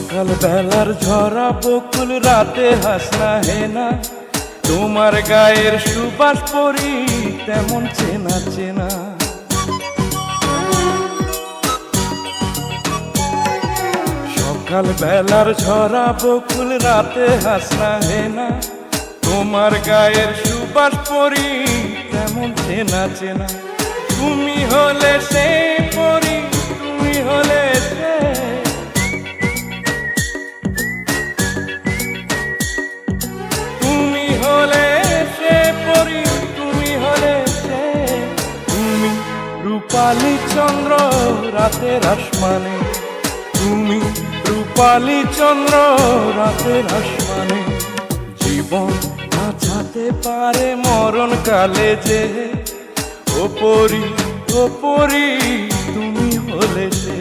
সকাল বেলার ঝরা বকুল রাতে হাসনা হেনা, তোমার গায়ের সুবাস পরি তেমন চেনা চেনা। সকাল বেলার ঝরা বকুল রাতে হাসনা হেনা, তোমার গায়ের সুবাস পরি তেমন চেনা চেনা। তুমি হলে সে পরি, তুমি হলে সে, তুমি হলে সে পরি, তুমি হলে সে। তুমি রূপালী চন্দ্র রাতের আসমানে, তুমি রূপালী চন্দ্র রাতের আসমানে। জীবন বাঁচাতে পারে মরণ কালে যে, ও পরি, ও পরি, তুমি হলে সে।